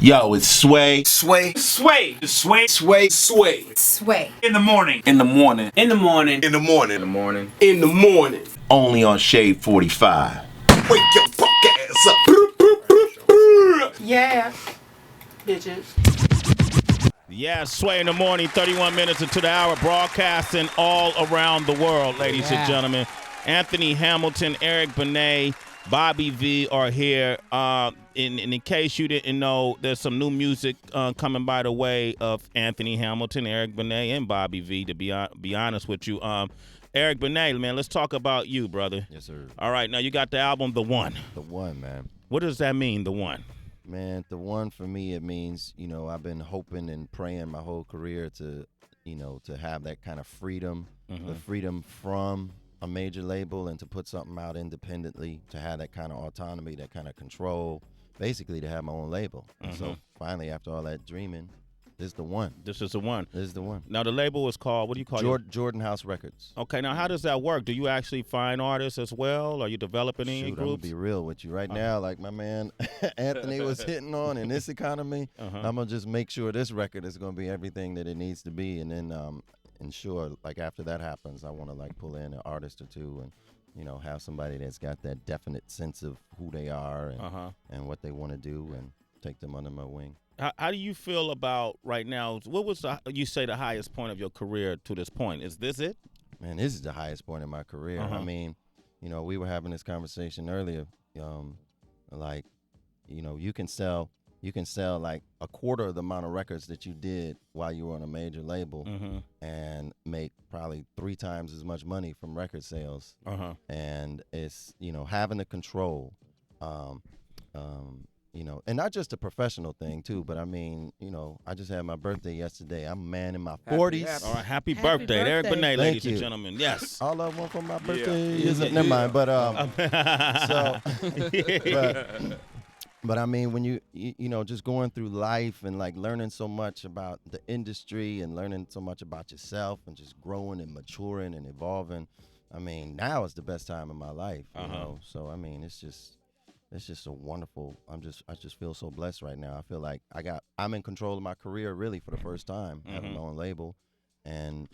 Yo, it's Sway. Sway. Sway. Sway. Sway. Sway. Sway. In the morning. In the morning. In the morning. In the morning. In the morning. In the morning. Only on Shade 45. Wake your fuck ass up. Yeah. Bitches. Yeah, Sway in the morning, 31 minutes into the hour, broadcasting all around the world, ladies and gentlemen. Anthony Hamilton, Eric Benet, Bobby V are here. In case you didn't know, there's some new music coming by the way of Anthony Hamilton, Eric Benet, and Bobby V, to be honest with you. Eric Benet, man, let's talk about you, brother. Yes, sir. All right, now you got the album, The One. The One, man. What does that mean, The One? Man, The One for me, it means, I've been hoping and praying my whole career to, to have that kind of freedom, the freedom from a major label and to put something out independently, to have that kind of autonomy, that kind of control, basically to have my own label. And so finally, after all that dreaming, this is The One. This is The One. This is The One. Now, the label is called, what do you call it? Jordan House Records. Okay, now how does that work? Do you actually find artists as well? Are you developing any I'm going groups? to be real with you. Right now, like my man Anthony was hitting on in this economy, I'm going to just make sure this record is going to be everything that it needs to be. And then ensure, like after that happens, I want to like pull in an artist or two and, have somebody that's got that definite sense of who they are and what they want to do and take them under my wing. How do you feel about right now? What was you say the highest point of your career to this point? Is this it? Man, this is the highest point in my career. I mean, we were having this conversation earlier. Like, you can sell like a quarter of the amount of records that you did while you were on a major label and make probably 3 times as much money from record sales. And it's, having the control, and not just a professional thing too, but I mean, I just had my birthday yesterday. I'm a man in my 40s. All right, happy birthday, Eric Benet, ladies and gentlemen. Yes. All I want for my birthday isn't, never mind, but But I mean, when you just going through life and like learning so much about the industry and learning so much about yourself and just growing and maturing and evolving, I mean, now is the best time in my life, you know. So I mean, it's just a wonderful. I just feel so blessed right now. I feel like I'm in control of my career really for the first time, having my own label, and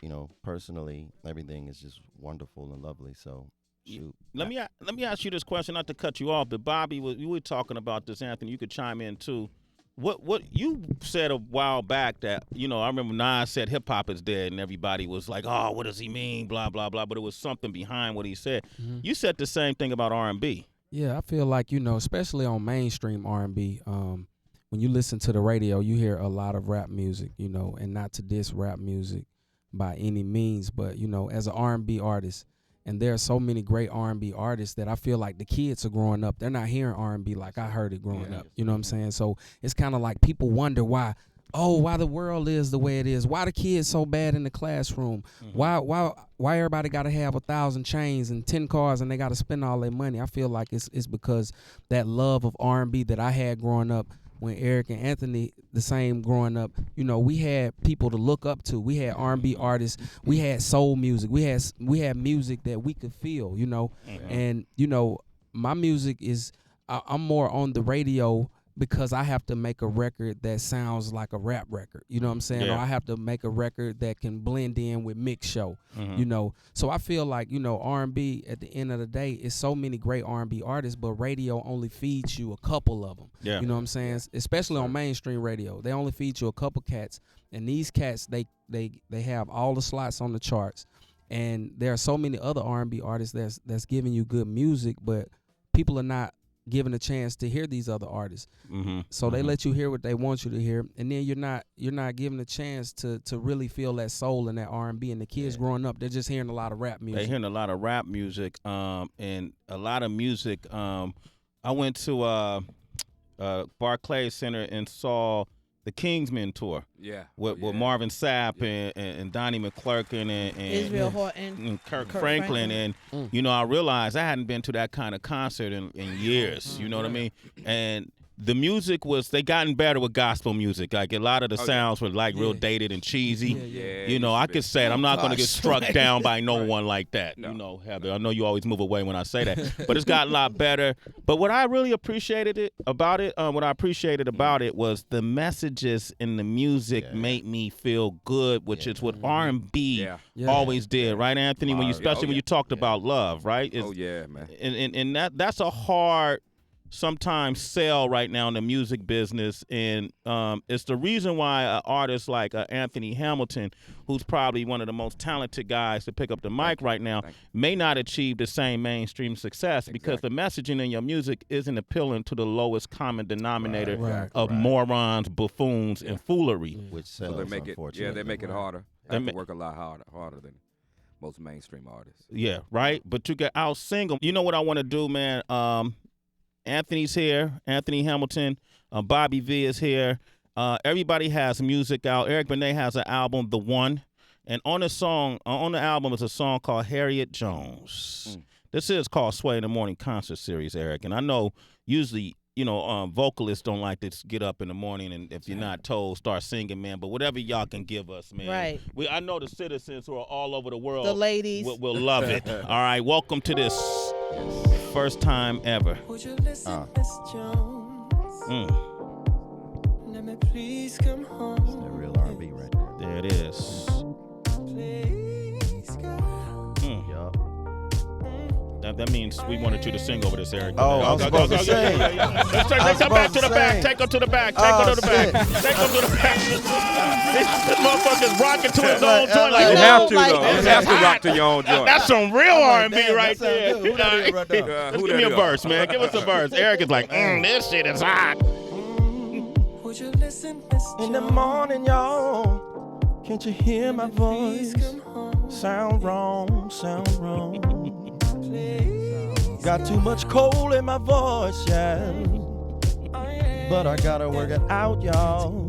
personally, everything is just wonderful and lovely. So. Shoot. Let me ask you this question, not to cut you off, but Bobby, we were talking about this, Anthony. You could chime in too. What you said a while back that I remember Nas said hip hop is dead, and everybody was like, "Oh, what does he mean?" Blah blah blah. But it was something behind what he said. You said the same thing about R&B. Yeah, I feel like especially on mainstream R&B, when you listen to the radio, you hear a lot of rap music, and not to diss rap music by any means, but as an R&B artist. And there are so many great R&B artists that I feel like the kids are growing up. They're not hearing R&B like I heard it growing up. You know what I'm saying? So it's kind of like people wonder why the world is the way it is. Why the kids so bad in the classroom? Why everybody got to have 1,000 chains and 10 cars and they got to spend all their money? I feel like it's because that love of R&B that I had growing up. When Eric and Anthony, the same growing up, we had people to look up to. We had R&B artists. We had soul music. We had music that we could feel, And, my music is, I'm more on the radio because I have to make a record that sounds like a rap record. You know what I'm saying? Yeah. Or I have to make a record that can blend in with mix show, So I feel like, R&B at the end of the day is so many great R&B artists, but radio only feeds you a couple of them. Yeah. You know what I'm saying? Especially on mainstream radio. They only feed you a couple cats, and these cats, they have all the slots on the charts. And there are so many other R&B artists that's giving you good music, but people are not given a chance to hear these other artists. So they let you hear what they want you to hear, and then you're not given a chance to really feel that soul in that R&B. And the kids growing up, they're just hearing a lot of rap music. They're hearing a lot of rap music, and a lot of music. I went to Barclays Center and saw the Kingsmen tour. With Marvin Sapp and Donnie McClurkin and Israel Horton and Kirk Franklin. And I realized I hadn't been to that kind of concert in years. You know what I mean? And the music was, they gotten better with gospel music. Like a lot of the sounds were like real dated and cheesy. You know, I could say it. I'm not going to get struck down by no one like that. No. You know, Heather, I know you always move away when I say that, but it's got a lot better. But what I really appreciated about it was the messages in the music made me feel good, which is what R&B always did, right, Anthony? When you, especially when you talked about love, right? It's, man. And that's a hard sometimes sell right now in the music business, and it's the reason why an artist like Anthony Hamilton, who's probably one of the most talented guys to pick up the mic right now, may not achieve the same mainstream success because the messaging in your music isn't appealing to the lowest common denominator of morons, buffoons, and foolery. Which sells, so they make it, they make it harder. They have to work a lot harder than most mainstream artists. Yeah, right? But you can out-sing them. You know what I want to do, man? Anthony's here. Anthony Hamilton. Bobby V is here. Everybody has music out. Eric Benet has an album, The One. And on the album is a song called Harriet Jones. This is called Sway in the Morning Concert Series, Eric. And I know usually, you know, vocalists don't like to get up in the morning and if you're not told, start singing, man. But whatever y'all can give us, man. Right. I know the citizens who are all over the world. The ladies. Will love it. All right. Welcome to this first time ever. Would you listen, Miss Jones? Let me please come home. That's that real R&B right there. There it is. Please go. Yup. That means we wanted you to sing over this, Eric. Oh, I was supposed to sing. Let's take her back to the back. Take her to the back. Take her to the back. Take her to the back. This motherfucker's rocking to his own joint. You have to, though. You have to rock to your own joint. That's some real R&B right there. Who that is right there? Give me a verse, man. Give us a verse. Eric is like, this shit is hot. Would you listen, Miss Jones? In the morning, y'all, can't you hear my voice? Sound wrong, sound wrong. Got too much coal in my voice, yeah. But I gotta work it out, y'all.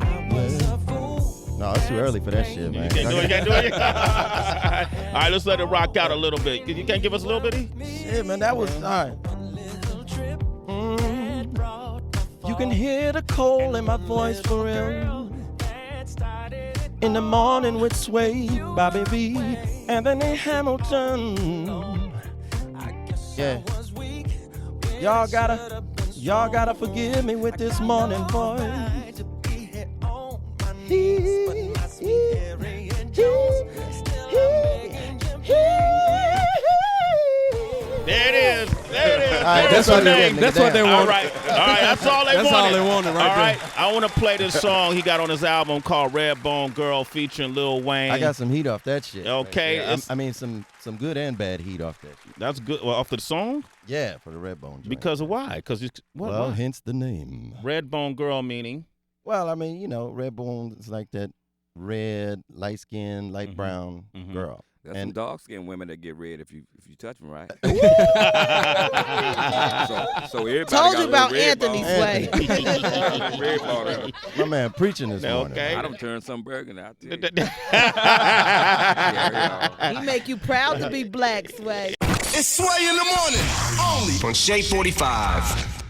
No, it's too early for that shit, man. You can't do it. All right, let's let it rock out a little bit. You can't give us a little bitty? Shit, man, that was, all right. You can hear the coal in my voice for real. In the morning with Sway, Bobby V, Anthony Hamilton. Yeah. Y'all gotta forgive me with this morning voice. There it is. All right, that's what they wanted. All right, that's all they wanted. That's all they wanted right all right, there. I want to play this song he got on his album called Redbone Girl featuring Lil Wayne. I got some heat off that shit. Okay. Yeah, I mean, some good and bad heat off that shit. That's good. Well, off the song? Yeah, for the Redbone joint. Because of why? Because well, hence the name. Redbone Girl meaning? Well, I mean, you know, Redbone is like that red, light skin, light brown girl. There's some dark-skinned women that get red if you touch them right. so everybody Told got you about a red Anthony's bone. way. Red bone. My man preaching this morning. Okay. I done turned some burgundy out there. He make you proud to be black, Sway. It's Sway in the morning, only on Shade 45.